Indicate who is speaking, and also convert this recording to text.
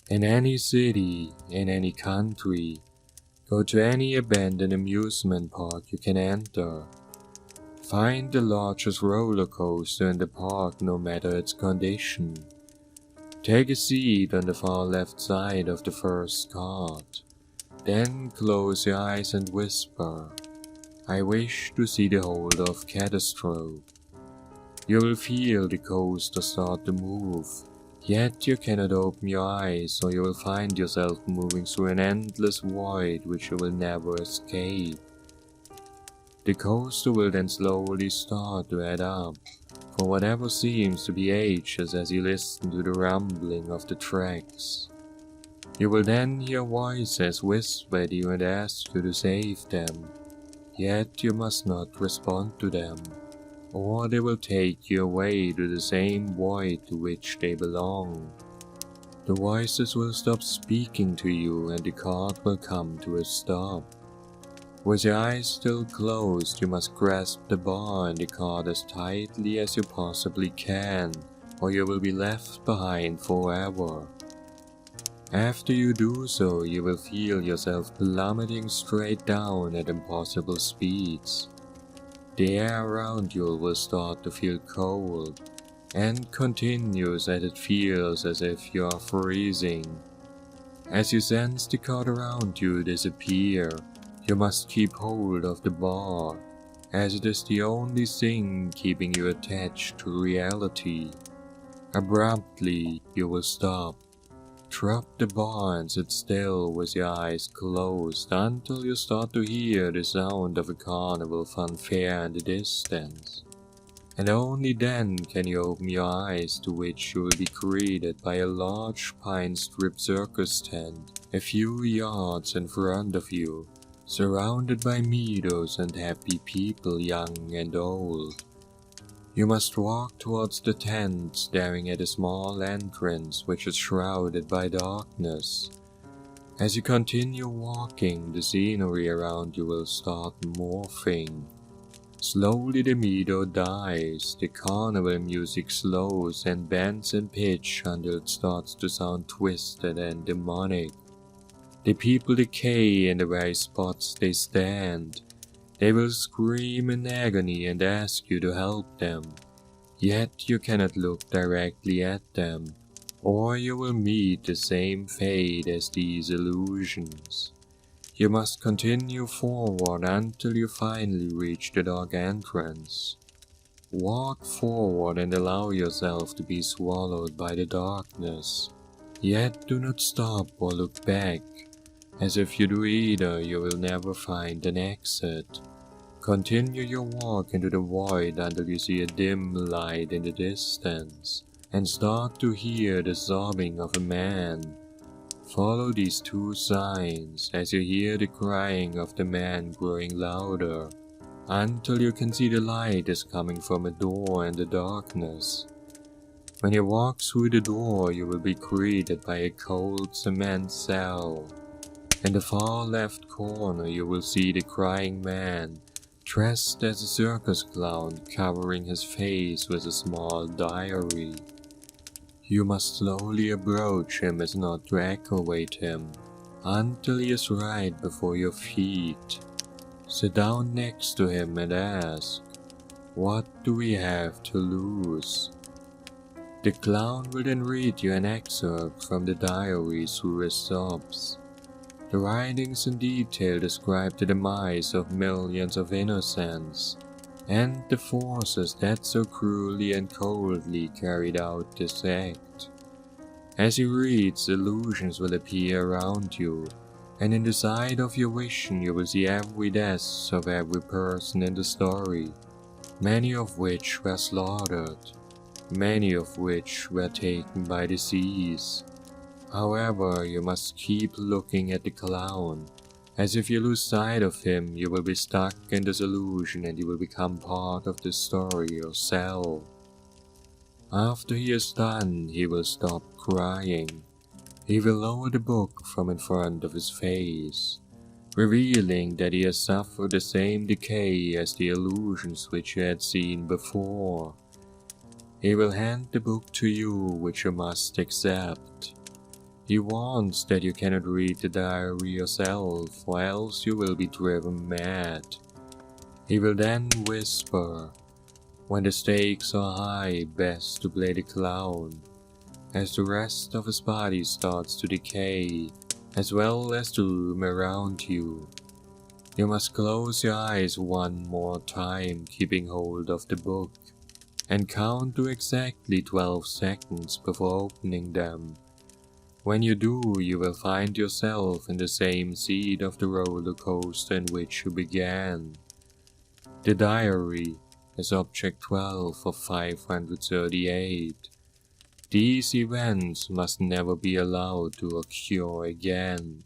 Speaker 1: In any city, in any country, go to any abandoned amusement park you can enter. Find the largest roller coaster in the park no matter its condition. Take a seat on the far left side of the first cart. Then close your eyes and whisper, "I wish to see the Holder of Catastrophe." You will feel the coaster start to move, yet you cannot open your eyes or you will find yourself moving through an endless void which you will never escape. The coaster will then slowly start to add up, for whatever seems to be ages as you listen to the rumbling of the tracks. You will then hear voices whisper at you and ask you to save them, yet you must not respond to them, or they will take you away to the same void to which they belong. The voices will stop speaking to you and the cart will come to a stop. With your eyes still closed, you must grasp the bar in the cart as tightly as you possibly can, or you will be left behind forever. After you do so, you will feel yourself plummeting straight down at impossible speeds. The air around you will start to feel cold, and continues as it feels as if you are freezing. As you sense the cart around you disappear, you must keep hold of the bar, as it is the only thing keeping you attached to reality. Abruptly, you will stop. Drop the bar and sit still with your eyes closed until you start to hear the sound of a carnival fanfare in the distance. And only then can you open your eyes, to which you will be greeted by a large pine-strip circus tent a few yards in front of you, surrounded by meadows and happy people young and old. You must walk towards the tent, staring at a small entrance which is shrouded by darkness. As you continue walking, the scenery around you will start morphing. Slowly the meadow dies, the carnival music slows and bends in pitch until it starts to sound twisted and demonic. The people decay in the very spots they stand. They will scream in agony and ask you to help them, yet you cannot look directly at them, or you will meet the same fate as these illusions. You must continue forward until you finally reach the dark entrance. Walk forward and allow yourself to be swallowed by the darkness, yet do not stop or look back, as if you do either you will never find an exit. Continue your walk into the void until you see a dim light in the distance, and start to hear the sobbing of a man. Follow these two signs as you hear the crying of the man growing louder, until you can see the light is coming from a door in the darkness. When you walk through the door, you will be greeted by a cold cement cell. In the far left corner, you will see the crying man, dressed as a circus clown, covering his face with a small diary. You must slowly approach him as not to aggravate him, until he is right before your feet. Sit down next to him and ask, "What do we have to lose?" The clown will then read you an excerpt from the diary through his sobs. The writings in detail describe the demise of millions of innocents, and the forces that so cruelly and coldly carried out this act. As he reads, illusions will appear around you, and in the sight of your vision you will see every death of every person in the story, many of which were slaughtered, many of which were taken by disease. However, you must keep looking at the clown, as if you lose sight of him, you will be stuck in this illusion and you will become part of the story yourself. After he is done, he will stop crying. He will lower the book from in front of his face, revealing that he has suffered the same decay as the illusions which you had seen before. He will hand the book to you, which you must accept. He warns that you cannot read the diary yourself, or else you will be driven mad. He will then whisper, when the stakes are high, best to play the clown, as the rest of his body starts to decay, as well as the room around you. You must close your eyes one more time, keeping hold of the book, and count to exactly 12 seconds before opening them. When you do, you will find yourself in the same seat of the roller coaster in which you began. The diary is Object 12 of 538. These events must never be allowed to occur again.